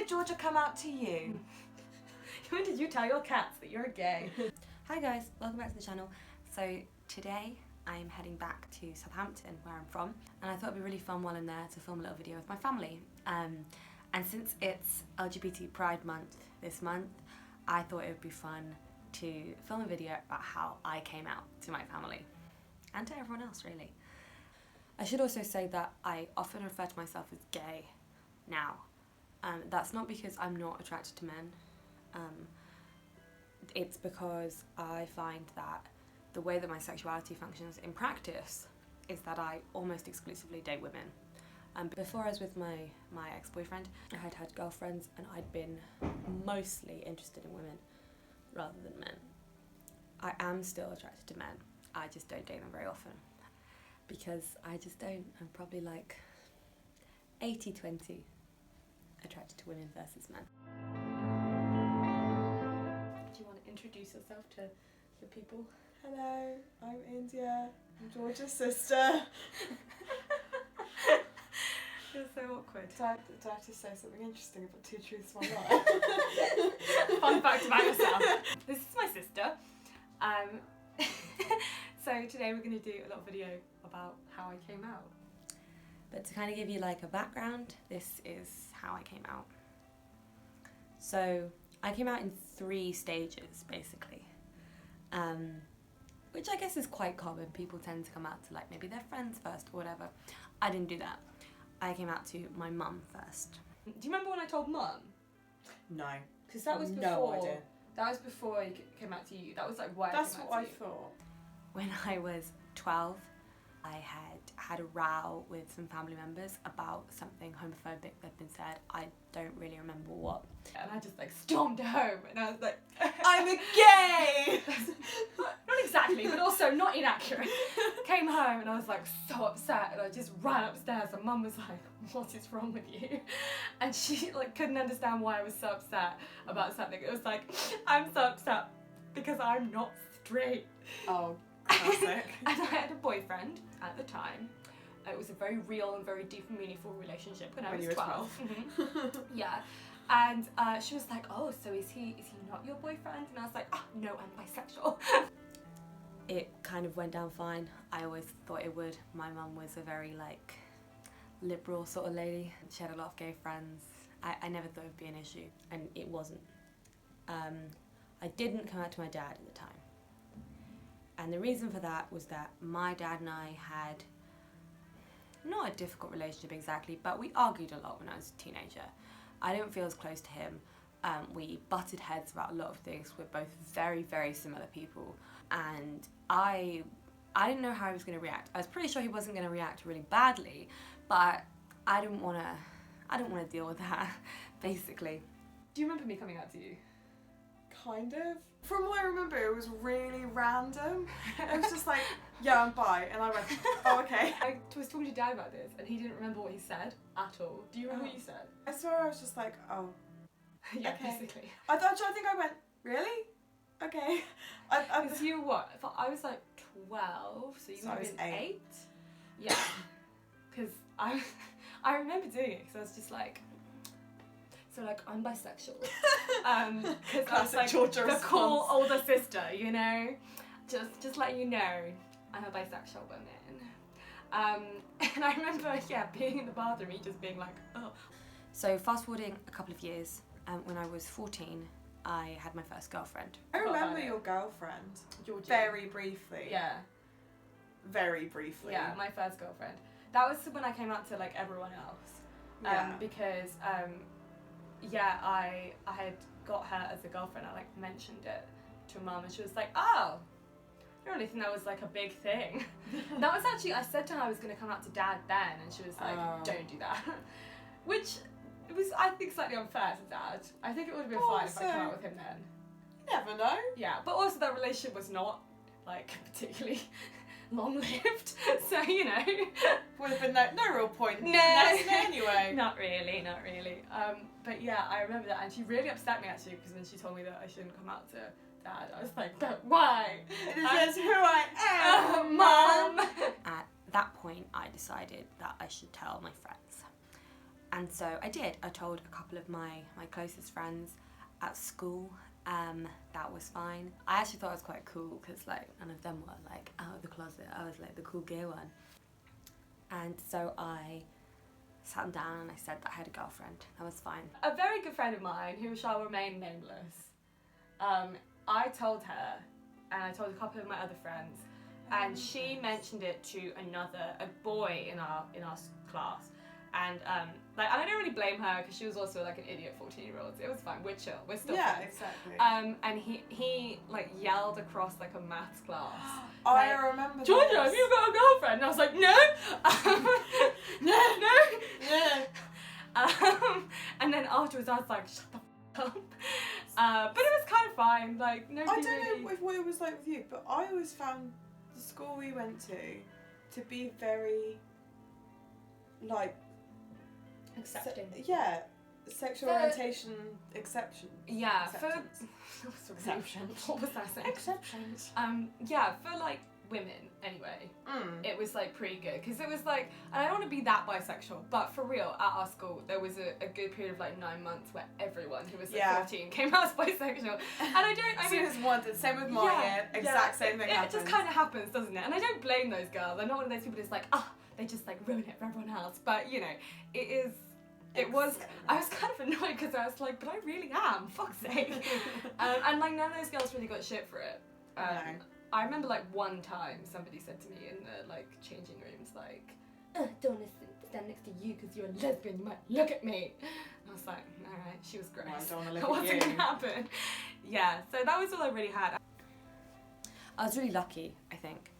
did Georgia come out to you? When did you tell your cats that you're gay? Hi guys, welcome back to the channel. So today I am heading back to Southampton, where I'm from, and I thought it'd be really fun while I'm there to film a little video with my family. And since it's LGBT Pride Month this month, I thought it would be fun to film a video about how I came out to my family and to everyone else, really. I should also say that I often refer to myself as gay now. That's not because I'm not attracted to men. It's because I find that the way that my sexuality functions in practice is that I almost exclusively date women. Before I was with my ex-boyfriend, I had girlfriends and I'd been mostly interested in women rather than men. I am still attracted to men, I just don't date them very often because I just don't. I'm probably like 80-20 attracted to women versus men. Do you want to introduce yourself to the people? Hello, I'm India. I'm Georgia's sister. You're so awkward. Do I have to say something interesting about two truths, one lie? Fun fact about yourself. This is my sister. So today we're going to do a little video about how I came out. But to kind of give you like a background, this is how I came out. So I came out in 3 stages basically, which I guess is quite common. People tend to come out to like maybe their friends first or whatever. I didn't do that. I came out to my mum first. Do you remember when I told Mum? No. Because that was before. No idea. That was before I came out to you. That was like why That's I came what out I to you. thought. When I was 12, I had a row with some family members about something homophobic that'd been said. I don't really remember what. And I just like stormed home and I was like, I'm a gay! not exactly, but also not inaccurate. Came home and I was like so upset and I just ran upstairs and Mum was like, what is wrong with you? And she like couldn't understand why I was so upset about something. It was like, I'm so upset because I'm not straight. Oh, classic. And I had a boyfriend at the time. It was a very real and very deep and meaningful relationship when I was you were 12. Yeah. And she was like, oh, so is he not your boyfriend? And I was like, oh, no, I'm bisexual. It kind of went down fine. I always thought it would. My mum was a very like liberal sort of lady. She had a lot of gay friends. I never thought it would be an issue, and it wasn't. I didn't come out to my dad at the time. And the reason for that was that my dad and I had not a difficult relationship exactly, but we argued a lot when I was a teenager. I didn't feel as close to him. We butted heads about a lot of things. We're both very, very similar people. And I didn't know how he was going to react. I was pretty sure he wasn't going to react really badly, but I didn't want to deal with that, basically. Do you remember me coming out to you? Kind of. From what I remember, it was really random. It was just like, yeah, I'm bi. And I went, oh, okay. I was talking to Dad about this and he didn't remember what he said at all. Do you remember what you said? I swear I was just like, oh. Yeah, Okay. basically. I think I went, really? Okay. Because you were what? I was like 12, so you So would I was have been 8. Yeah. Because I remember doing it because I was just like, so like I'm bisexual. Because I was Classic like Georgia the response. cool older sister, you know? Just letting you know I'm a bisexual woman. And I remember, yeah, being in the bathroom, he just being like, oh. So fast forwarding a couple of years, when I was 14, I had my first girlfriend. I Forgot remember about it. your girlfriend. Georgie. Very briefly. Yeah. Very briefly. Yeah, my first girlfriend. That was when I came out to like everyone else. Yeah. Because yeah, I had got her as a girlfriend. I like mentioned it to Mum and she was like, oh, I don't really think that was like a big thing. That was actually, I said to her I was going to come out to Dad then and she was like, Oh. don't do that. Which was, I think, slightly unfair to Dad. I think it would have been fine if I came out with him then. You never know. Yeah, but also that relationship was not like particularly long-lived, so you know. Would have been no real point. No. Anyway. Not really. But yeah, I remember that, and she really upset me actually because when she told me that I shouldn't come out to Dad, I was like, but why? This is who I am, Mum. At that point, I decided that I should tell my friends. And so I did. I told a couple of my closest friends at school. That was fine. I actually thought it was quite cool because like none of them were like out of the closet. I was like the cool gay one. And so I sat them down and I said that I had a girlfriend. That was fine. A very good friend of mine, who shall remain nameless, I told her, and I told a couple of my other friends, and she mentioned it to a boy in our class. And like, and I don't really blame her because she was also like an idiot 14-year-old. It was fine. We're chill. We're still friends. Exactly. And he like yelled across like a maths class. I like, remember. Georgia, this. have you got a girlfriend? And I was like, no, no. And then afterwards, I was like, shut the f up. But it was kind of fine. Like, nobody I don't really... know what it was like with you, but I always found the school we went to be very like accepting. Sexual orientation exception. Yeah, Acceptance. Exceptions. What was that saying? Exceptions. Yeah, for like women anyway, it was like pretty good because it was like, and I don't want to be that bisexual, but for real, at our school there was a good period of like 9 months where everyone who was like 14 came out as bisexual, and I mean, as wanted. Same with Maya. Exact same thing. It just kind of happens, doesn't it? And I don't blame those girls. I'm not one of those people who's like, they just like ruin it for everyone else. But you know, it was. I was kind of annoyed because I was like, but I really am. Fuck's sake. And like none of those girls really got shit for it. No. I remember like one time somebody said to me in the like changing rooms like, don't want to stand next to you because you're a lesbian. You might look at me. And I was like, all right. She was gross. No, I don't want to That look at wasn't you. gonna happen. Yeah. So that was all I really had. I was really lucky, I think,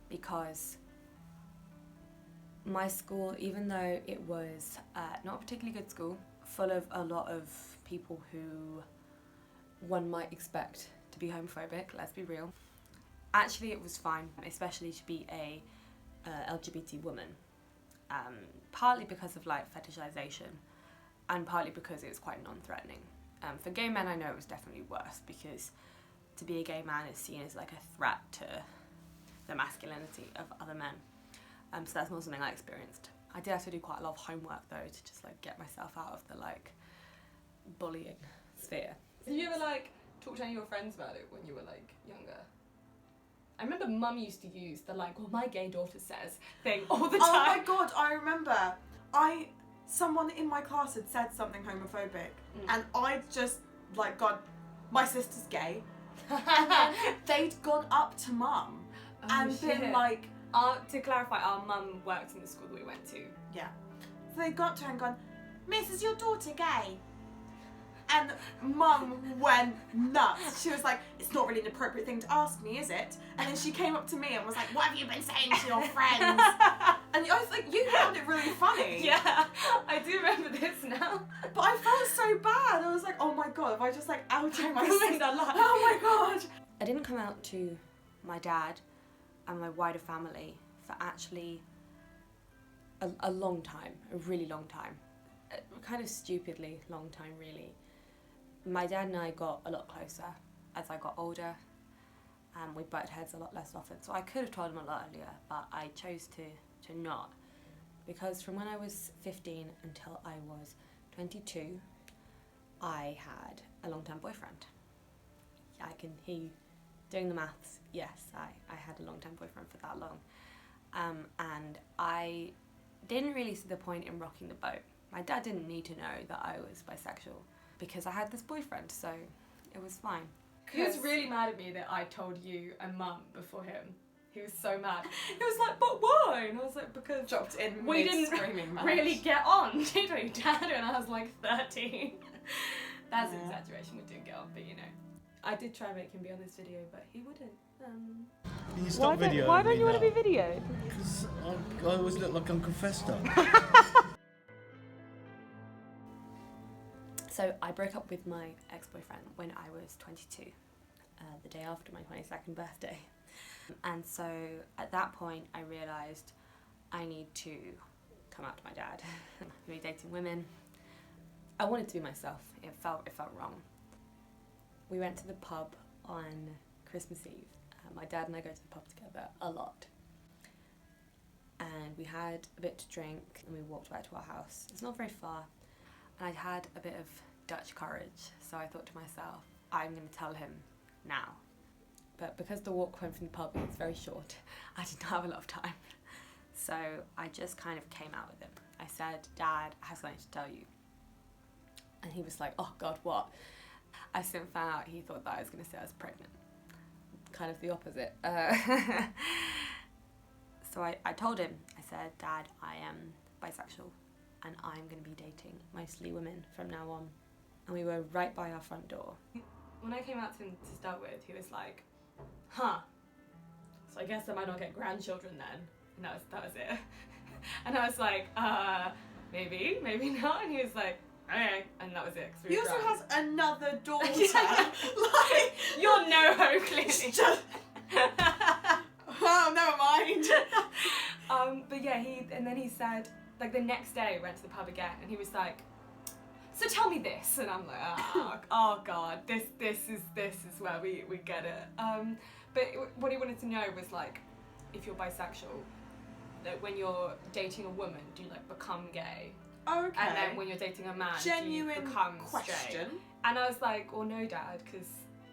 because my school, even though it was not a particularly good school, full of a lot of people who one might expect to be homophobic, let's be real, actually it was fine, especially to be a LGBT woman, partly because of like fetishization and partly because it was quite non-threatening. For gay men I know it was definitely worse because to be a gay man is seen as like a threat to the masculinity of other men. So that's not something I experienced. I did have to do quite a lot of homework though to just like get myself out of the like bullying sphere. Did you ever like talk to any of your friends about it when you were like younger? I remember Mum used to use the like, well, my gay daughter says thing all the time. Oh my god, I remember. Someone in my class had said something homophobic, and I just like, God, my sister's gay, and then they'd gone up to Mum and been like, to clarify, our mum worked in the school that we went to. yeah. So they'd got to her and gone, Miss, is your daughter gay? And Mum went nuts. She was like, it's not really an appropriate thing to ask me, is it? And then she came up to me and was like, what have you been saying to your friends? And I was like, you found it really funny. Yeah, I do remember this now. But I felt so bad. I was like, oh my god, have I just like outed my ruined sister? her life. Oh my god. I didn't come out to my dad and my wider family for actually a long time, a really long time. Kind of stupidly long time, really. My dad and I got a lot closer as I got older, and we butted heads a lot less often. So I could have told him a lot earlier, but I chose to not. Because from when I was 15 until I was 22, I had a long-term boyfriend. I can hear you doing the maths. Yes, I had a long-term boyfriend for that long. And I didn't really see the point in rocking the boat. My dad didn't need to know that I was bisexual because I had this boyfriend, so it was fine. He was really mad at me that I told you and Mum before him. He was so mad. He was like, but why? And I was like, because Dropped in we didn't screaming match. really get on, did we, Dad? And I was like 13. That's an exaggeration, we didn't get on, but you know. I did try and make him be on this video, but he wouldn't. Can you stop videoing Why don't me you want to be now? videoed? Because I always look like I'm confessed. So I broke up with my ex-boyfriend when I was 22, the day after my 22nd birthday. And so at that point I realised I need to come out to my dad. Me dating women. I wanted to be myself. It felt wrong. We went to the pub on Christmas Eve. My dad and I go to the pub together a lot. And and we had a bit to drink and we walked back to our house. It's not very far, and I'd had a bit of Dutch courage, so I thought to myself, I'm going to tell him now. But because the walk home from the pub is very short, I did not have a lot of time. So I just kind of came out with him. I said, Dad, I have something to tell you. And he was like, oh God, what? I soon found out he thought that I was going to say I was pregnant. Kind of the opposite. So I told him, I said, Dad, I am bisexual and I'm going to be dating mostly women from now on. And we were right by our front door. When I came out to him to start with, he was like, huh, so I guess I might not get grandchildren then. And that was it. And I was like, maybe not. And he was like, okay. And that was it. He also has another daughter. Yeah. Like, you're no hope, clearly. just... Oh, never mind. But yeah, and then he said, like the next day, went to the pub again, and he was like, so tell me this, and I'm like, oh God, this is where we get it. But what he wanted to know was like, if you're bisexual, that when you're dating a woman, do you like become gay? Okay. And then when you're dating a man, Genuine do you become question. straight? And I was like, well, no, Dad, because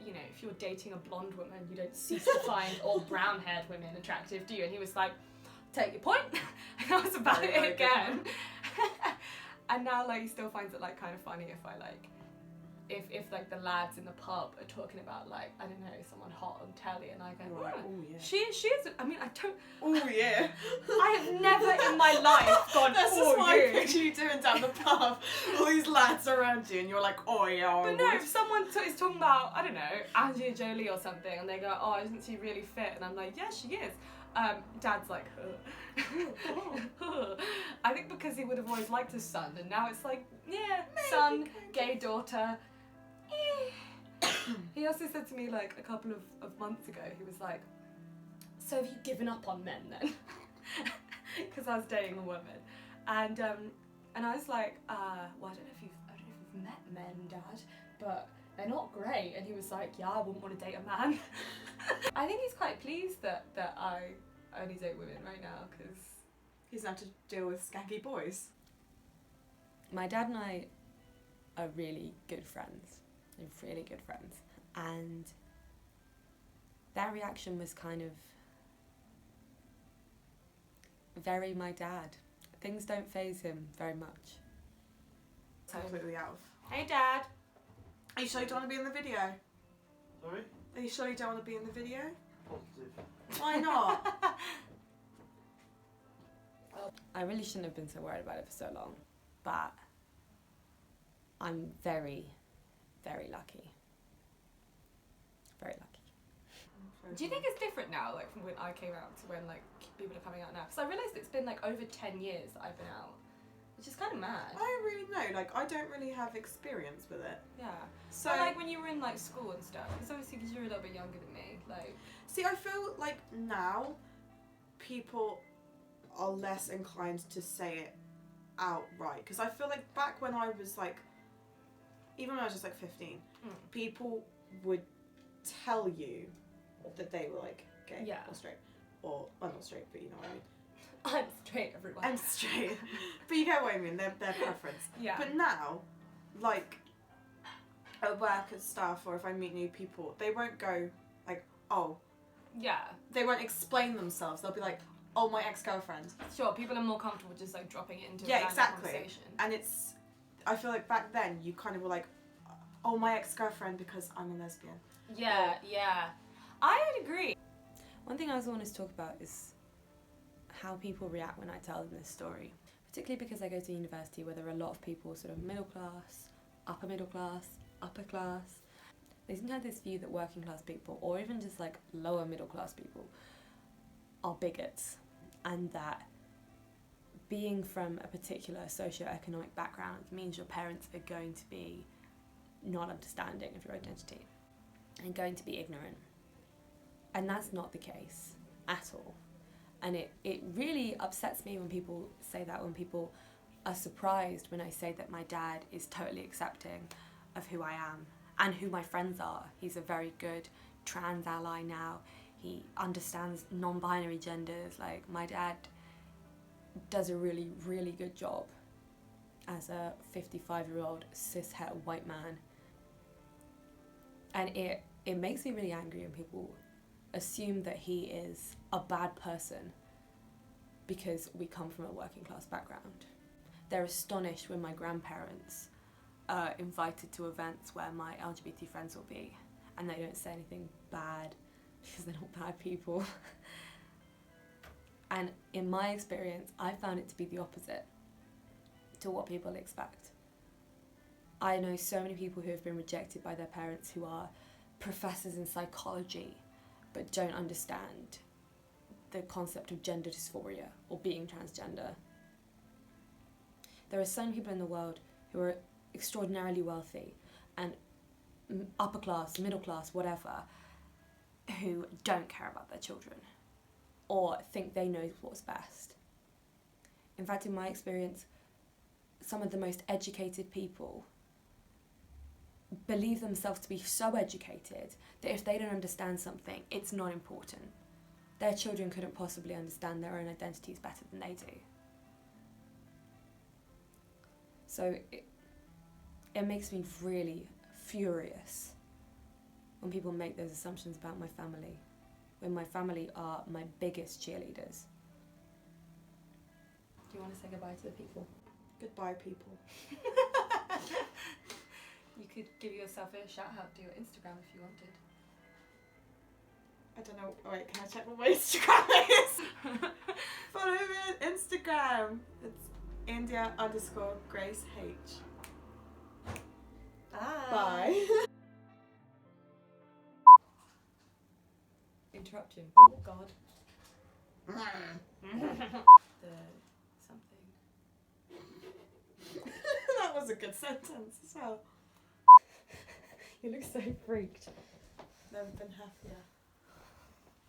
you know, if you're dating a blonde woman, you don't cease to find all brown-haired women attractive, do you? And he was like, take your point. And I was about Very, it very again. And now, like, he still finds it, like, kind of funny if I, like, if like, the lads in the pub are talking about, like, I don't know, someone hot on telly, and I go, Right. "Oh, Oh, yeah. she is, I mean, I don't, Oh, yeah. I have never in my life gone, That's oh, just my you." picture you doing down the pub. All these lads around you, and you're like, oh, yeah. I But no, would. if someone is talking about, I don't know, Angelina Jolie or something, and they go, oh, isn't she really fit? And I'm like, yeah, she is. Dad's like, I think because he would have always liked his son, and now it's like, yeah, son, gay daughter. He also said to me, like, a couple of months ago, he was like, so have you given up on men then? Because I was dating a woman. And I was like, well, I don't know if you've met men, Dad, but they're not great. And he was like, yeah, I wouldn't want to date a man. I think he's quite pleased that I only date women right now, because He doesn't have to deal with skanky boys. My dad and I are really good friends. We're really good friends. And that reaction was kind of very my dad. Things don't faze him very much. Completely out of. hey, Dad. Are you sure you don't want to be in the video? Sorry? Are you sure you don't want to be in the video? Positive. Why not? I really shouldn't have been so worried about it for so long, but I'm very, very lucky. Very lucky. Do you think it's different now, like from when I came out to when like people are coming out now? Because I realised it's been like over 10 years that I've been out, which is kind of mad. I don't really know. Like, I don't really have experience with it. Yeah. So, So like when you were in like school and stuff, because obviously because you're a little bit younger than me, like. see, I feel like now people are less inclined to say it outright. Because I feel like back when I was like, even when I was just like 15, people would tell you that they were like gay Yeah. or straight. Or, well, not straight, but you know what I mean. I'm straight, everyone. I'm straight. But you get what I mean, their preference. Yeah. But now, like, at work and stuff, or if I meet new people, they won't go like, oh, Yeah. they won't explain themselves. They'll be like, oh, my ex-girlfriend. Sure, people are more comfortable just like dropping it into a Yeah, random exactly. conversation. And it's, I feel like back then, you kind of were like, oh, my ex-girlfriend because I'm a lesbian. Yeah, yeah. I would agree. One thing I also wanted to talk about is how people react when I tell them this story. Particularly because I go to university where there are a lot of people sort of middle class, upper middle class, upper class. They seem to have this view that working class people, or even just like lower middle class people, are bigots, and that being from a particular socioeconomic background means your parents are going to be not understanding of your identity and going to be ignorant. And that's not the case at all. And it really upsets me when people say that, when people are surprised when I say that my dad is totally accepting of who I am and who my friends are. He's a very good trans ally now. He understands non-binary genders. Like, my dad does a really, really good job as a 55-year-old cis-het white man. And it makes me really angry when people assume that he is a bad person because we come from a working class background. They're astonished when my grandparents are invited to events where my LGBT friends will be, and they don't say anything bad because they're not bad people. And in my experience, I found it to be the opposite to what people expect. I know so many people who have been rejected by their parents who are professors in psychology but don't understand the concept of gender dysphoria or being transgender. There are so many people in the world who are extraordinarily wealthy and upper class, middle class, whatever, who don't care about their children or think they know what's best. In fact, in my experience, some of the most educated people believe themselves to be so educated that if they don't understand something, it's not important. Their children couldn't possibly understand their own identities better than they do. So it makes me really furious when people make those assumptions about my family, when my family are my biggest cheerleaders. Do you want to say goodbye to the people? Goodbye, people. You could give yourself a shout out to your Instagram if you wanted. I don't know. Wait, can I check what my Instagram is? Follow me on Instagram. It's India_Grace H. Bye. Interruption. Oh God. The something. That was a good sentence as well. You look so freaked. Never been happier.